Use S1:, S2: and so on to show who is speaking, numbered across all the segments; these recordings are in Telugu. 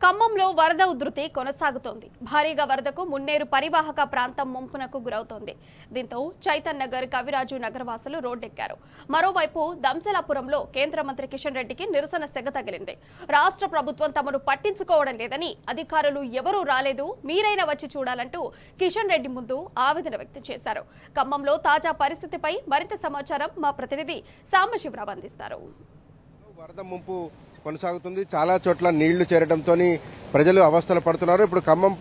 S1: ఖమ్మంలో వరద ఉధృతి కొనసాగుతోంది. భారీగా వరదకు మున్నేరు పరివాహక ప్రాంతం ముంపునకు గురవుతోంది. దీంతో చైతన్ నగర్, కవిరాజు నగర్ వాసులు రోడ్డెక్కారు. మరోవైపు దంసలాపురంలో కేంద్ర మంత్రి కిషన్ రెడ్డికి నిరసన సెగ తగిలింది. రాష్ట్ర ప్రభుత్వం తమను పట్టించుకోవడం లేదని, అధికారులు ఎవరూ రాలేదు, మీరైనా వచ్చి చూడాలంటూ కిషన్ రెడ్డి ముందు ఆవేదన వ్యక్తం చేశారు. ఖమ్మంలో తాజా పరిస్థితిపై మరింత సమాచారం మా ప్రతినిధి సాంబశివరావు అందిస్తారు.
S2: వరద ముంపు కొనసాగుతుంది. చాలా చోట్ల నీళ్లు చేరడంతో ప్రజలు అవస్థలు పడుతున్నారు. ఇప్పుడు ఖమ్మం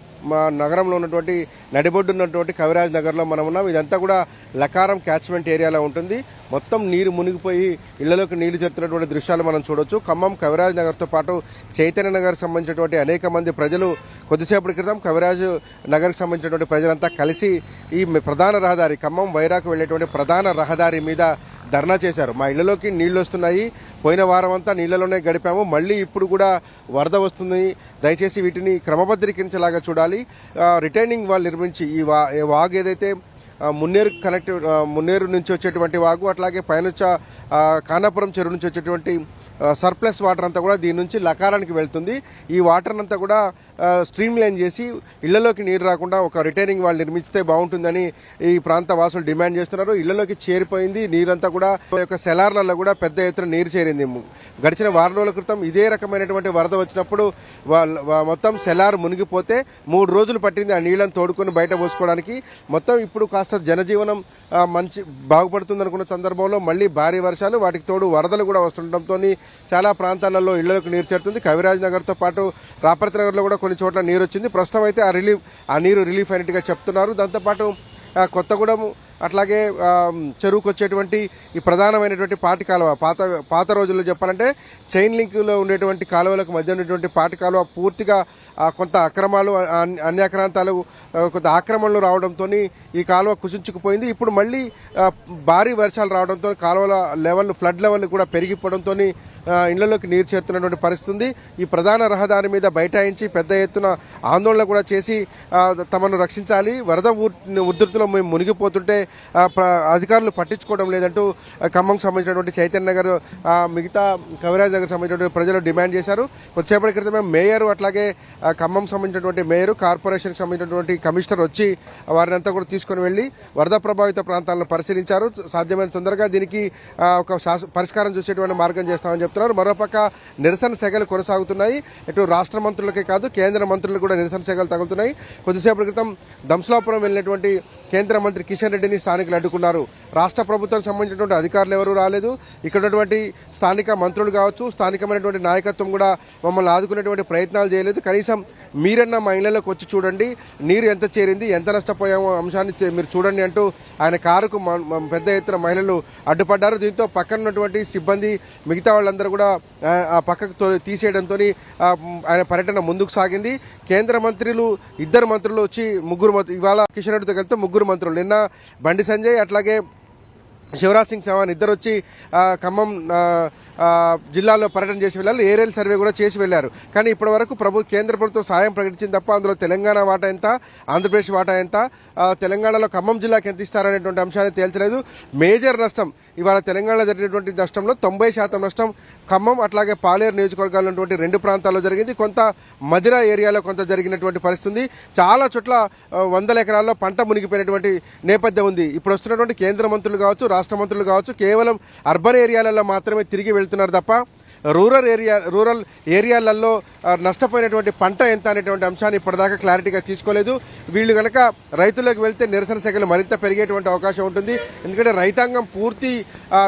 S2: నగరంలో ఉన్నటువంటి నడిబొడ్డు ఉన్నటువంటి కవిరాజ్ నగర్లో మనం ఉన్నాం. ఇదంతా కూడా లకారం క్యాచ్మెంట్ ఏరియాలో ఉంటుంది. మొత్తం నీరు మునిగిపోయి ఇళ్లలోకి నీళ్లు చేరుతున్నటువంటి దృశ్యాలు మనం చూడొచ్చు. ఖమ్మం కవిరాజ్ నగర్తో పాటు చైతన్య నగర్ సంబంధించినటువంటి అనేక మంది ప్రజలు కొద్దిసేపటి క్రితం కవిరాజ్ నగర్కి సంబంధించినటువంటి ప్రజలంతా కలిసి ఈ ప్రధాన రహదారి ఖమ్మం వైరాకు వెళ్లేటువంటి ప్రధాన రహదారి మీద ధర్నా చేశారు. మా ఇళ్లలోకి నీళ్లు వస్తున్నాయి, పోయిన వారం అంతా నీళ్లలోనే గడిపాము, మళ్ళీ ఇప్పుడు కూడా వరద వస్తుంది, దయచేసి వీటిని క్రమబద్ధీకరించేలాగా చూడాలి. రిటైనింగ్ వాల్ నిర్మించి ఈ వాగు ఏదైతే మున్నేరు నుంచి వచ్చేటువంటి వాగు, అట్లాగే పైనుంచ కానాపురం చెరువు నుంచి వచ్చేటువంటి సర్ప్లస్ వాటర్ అంతా కూడా దీని నుంచి లకారానికి వెళ్తుంది. ఈ వాటర్ అంతా కూడా స్ట్రీమ్ లైన్ చేసి ఇళ్లలోకి నీరు రాకుండా ఒక రిటైనింగ్ వాల్ నిర్మించితే బాగుంటుందని ఈ ప్రాంత వాసులు డిమాండ్ చేస్తున్నారు. ఇళ్లలోకి చేరిపోయింది నీరంతా కూడా. సెలార్లలో కూడా పెద్ద ఎత్తున నీరు చేరింది. గడిచిన వారం రోజుల క్రితం ఇదే రకమైనటువంటి వరద వచ్చినప్పుడు మొత్తం సెలార్ మునిగిపోతే 3 రోజులు పట్టింది ఆ నీళ్లను తోడుకొని బయట పోసుకోవడానికి. మొత్తం ఇప్పుడు కాస్త జనజీవనం మంచి బాగుపడుతుంది అనుకున్న సందర్భంలో మళ్ళీ భారీ వర్షాలు, వాటికి తోడు వరదలు కూడా వస్తుండటంతో చాలా ప్రాంతాలలో ఇళ్లకు నీరు చేరుతుంది. కవిరాజ్ నగర్తో పాటు రాపర్తి నగర్లో కూడా కొన్ని చోట్ల నీరు వచ్చింది. ప్రస్తుతం అయితే ఆ నీరు రిలీఫ్ అయినట్టుగా చెప్తున్నారు. దాంతోపాటు కొత్తగూడెం అట్లాగే చెరువుకు వచ్చేటువంటి ఈ ప్రధానమైనటువంటి పాటి కాలువ, పాత రోజుల్లో చెప్పాలంటే చైన్ లింక్లో ఉండేటువంటి కాలువలకు మధ్య ఉండేటువంటి పాటి కాలువ పూర్తిగా కొంత అక్రమాలు, అన్యాక్రాంతాలు, కొంత ఆక్రమణలు రావడంతో ఈ కాలువ కుచించుకుపోయింది. ఇప్పుడు మళ్ళీ భారీ వర్షాలు రావడంతో కాలువల లెవెల్, ఫ్లడ్ లెవెల్ కూడా పెరిగిపోవడంతో ఇళ్లలోకి నీరు చేరుతున్నటువంటి పరిస్థితి ఉంది. ఈ ప్రధాన రహదారి మీద బైఠాయించి పెద్ద ఎత్తున ఆందోళన కూడా చేసి తమను రక్షించాలి, వరద ఉధృతిలో మేము మునిగిపోతుంటే అధికారులు పట్టించుకోవడం లేదంటూ ఖమ్మం సంబంధించినటువంటి చైతన్య నగర్, మిగతా కవిరాజ్ నగర్ సంబంధించినటువంటి ప్రజలు డిమాండ్ చేశారు. కొద్దిసేపటి క్రితమే మేయర్, అట్లాగే ఖమ్మం సంబంధించినటువంటి మేయర్, కార్పొరేషన్కి సంబంధించినటువంటి కమిషనర్ వచ్చి వారిని అంతా కూడా తీసుకుని వెళ్లి వరద ప్రభావిత ప్రాంతాలను పరిశీలించారు. సాధ్యమైన తొందరగా దీనికి ఒక పరిష్కారం చూసేటువంటి మార్గం చేస్తామని చెప్తున్నారు. మరోపక్క నిరసన సెగలు కొనసాగుతున్నాయి. ఇటు రాష్ట్ర మంత్రులకే కాదు కేంద్ర మంత్రులు కూడా నిరసన సెగలు తగులుతున్నాయి. కొద్దిసేపటి క్రితం దంసలాపురం వెళ్ళినటువంటి కేంద్ర మంత్రి కిషన్ రెడ్డిని స్థానికులు అడ్డుకున్నారు. రాష్ట్ర ప్రభుత్వం సంబంధించినటువంటి అధికారులు ఎవరూ రాలేదు. ఇక్కడ ఉన్నటువంటి స్థానిక మంత్రులు కావచ్చు, స్థానికమైనటువంటి నాయకత్వం కూడా మమ్మల్ని ఆదుకునేటువంటి ప్రయత్నాలు చేయలేదు. కనీసం మీరన్నా మా ఇళ్లలోకి వచ్చి చూడండి, నీరు ఎంత చేరింది, ఎంత నష్టపోయామో అంశాన్ని మీరు చూడండి అంటూ ఆయన కారుకు పెద్ద ఎత్తున మహిళలు అడ్డుపడ్డారు. దీంతో పక్కన ఉన్నటువంటి సిబ్బంది, మిగతా వాళ్ళందరూ కూడా ఆ పక్కకు తీసేయడంతో ఆయన పర్యటన ముందుకు సాగింది. కేంద్ర మంత్రులు, 2 మంత్రులు వచ్చి ఇవాళ కిషన్ రెడ్డితో కలిపితే 3 మంత్రులు, నిన్న బండి సంజయ్ అట్లాగే శివరాజ్ సింగ్ చౌహాన్ ఇద్దరు వచ్చి ఖమ్మం జిల్లాలో పర్యటన చేసి వెళ్ళారు. ఏరియల్ సర్వే కూడా చేసి వెళ్లారు. కానీ ఇప్పటి వరకు కేంద్ర ప్రభుత్వం సాయం ప్రకటించింది తప్ప అందులో తెలంగాణ వాటా ఎంత, ఆంధ్రప్రదేశ్ వాటా ఎంత, తెలంగాణలో ఖమ్మం జిల్లాకి ఎంత ఇస్తారనేటువంటి అంశాన్ని తేల్చలేదు. మేజర్ నష్టం ఇవాళ తెలంగాణలో జరిగినటువంటి నష్టంలో 90% నష్టం ఖమ్మం అట్లాగే పాలేరు నియోజకవర్గాల్లో ఉన్నటువంటి 2 ప్రాంతాల్లో జరిగింది. కొంత మదిరా ఏరియాలో కొంత జరిగినటువంటి పరిస్థితి. చాలా చోట్ల 100 ఎకరాల్లో పంట మునిగిపోయినటువంటి నేపథ్యం ఉంది. ఇప్పుడు వస్తున్నటువంటి కేంద్ర మంత్రులు కావచ్చు, రాష్ట్ర మంత్రులు కావచ్చు, కేవలం అర్బన్ ఏరియాలలో మాత్రమే తిరిగి వెళ్తున్నారు తప్ప రూరల్ ఏరియాలలో నష్టపోయినటువంటి పంట ఎంత అనేటువంటి అంశాన్ని ఇప్పటిదాకా క్లారిటీగా తీసుకోలేదు. వీళ్ళు కనుక రైతులకు వెళ్తే నిరసన సెగలు మరింత పెరిగేటువంటి అవకాశం ఉంటుంది. ఎందుకంటే రైతాంగం పూర్తి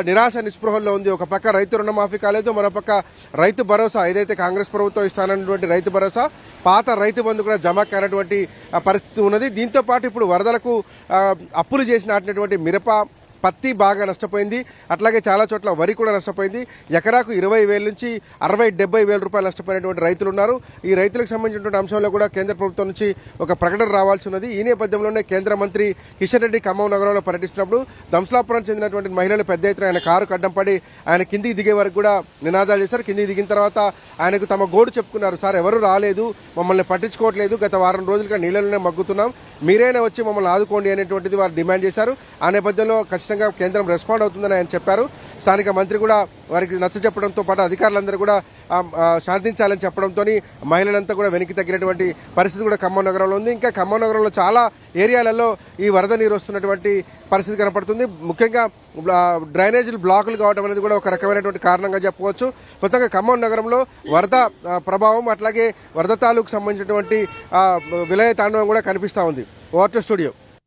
S2: నిరాశ నిస్పృహల్లో ఉంది. ఒక పక్క రైతు రుణమాఫీ కాలేదు, మరోపక్క రైతు భరోసా ఏదైతే కాంగ్రెస్ ప్రభుత్వం ఇస్తానన్నటువంటి రైతు భరోసా, పాత రైతు బంధు కూడా జమ కానటువంటి పరిస్థితి ఉన్నది. దీంతో పాటు ఇప్పుడు వరదలకు అప్పులు చేసి నాటినటువంటి మిరప, పత్తి బాగా నష్టపోయింది. అట్లాగే చాలా చోట్ల వరి కూడా నష్టపోయింది. ఎకరాకు 20,000 నుంచి 60-70,000 రూపాయలు నష్టపోయినటువంటి రైతులు ఉన్నారు. ఈ రైతులకు సంబంధించినటువంటి అంశంలో కూడా కేంద్ర ప్రభుత్వం నుంచి ఒక ప్రకటన రావాల్సి ఉన్నది. ఈ నేపథ్యంలోనే కేంద్ర మంత్రి కిషన్ రెడ్డి ఖమ్మం నగరంలో పర్యటిస్తున్నప్పుడు దంసలాపురం చెందినటువంటి మహిళలు పెద్ద ఎత్తున ఆయన కారుకు అడ్డం పడి ఆయన కిందికి దిగే వరకు కూడా నినాదాలు చేశారు. కిందికి దిగిన తర్వాత ఆయనకు తమ గోడు చెప్పుకున్నారు. సార్, ఎవరు రాలేదు, మమ్మల్ని పట్టించుకోవట్లేదు, గత వారం రోజులుగా నీళ్ళలోనే మగ్గుతున్నాం, మీరైనా వచ్చి మమ్మల్ని ఆదుకోండి అనేటువంటిది వారు డిమాండ్ చేశారు. ఆ నేపథ్యంలో ఖచ్చితంగా ఖచ్చితంగా కేంద్రం రెస్పాండ్ అవుతుందని ఆయన చెప్పారు. స్థానిక మంత్రి కూడా వారికి నచ్చజెప్పడంతో పాటు అధికారులందరూ కూడా శాంతించాలని చెప్పడంతో మహిళలంతా కూడా వెనక్కి తగ్గినటువంటి పరిస్థితి కూడా ఖమ్మం నగరంలో ఉంది. ఇంకా ఖమ్మం నగరంలో చాలా ఏరియాలలో ఈ వరద నీరు వస్తున్నటువంటి పరిస్థితి కనపడుతుంది. ముఖ్యంగా డ్రైనేజీలు బ్లాకులు కావడం అనేది కూడా ఒక రకమైనటువంటి కారణంగా చెప్పవచ్చు. మొత్తంగా ఖమ్మం నగరంలో వరద ప్రభావం అట్లాగే వరద తాలూకు సంబంధించినటువంటి విలయ తాండవం కూడా కనిపిస్తూ ఉంది. Over to studio.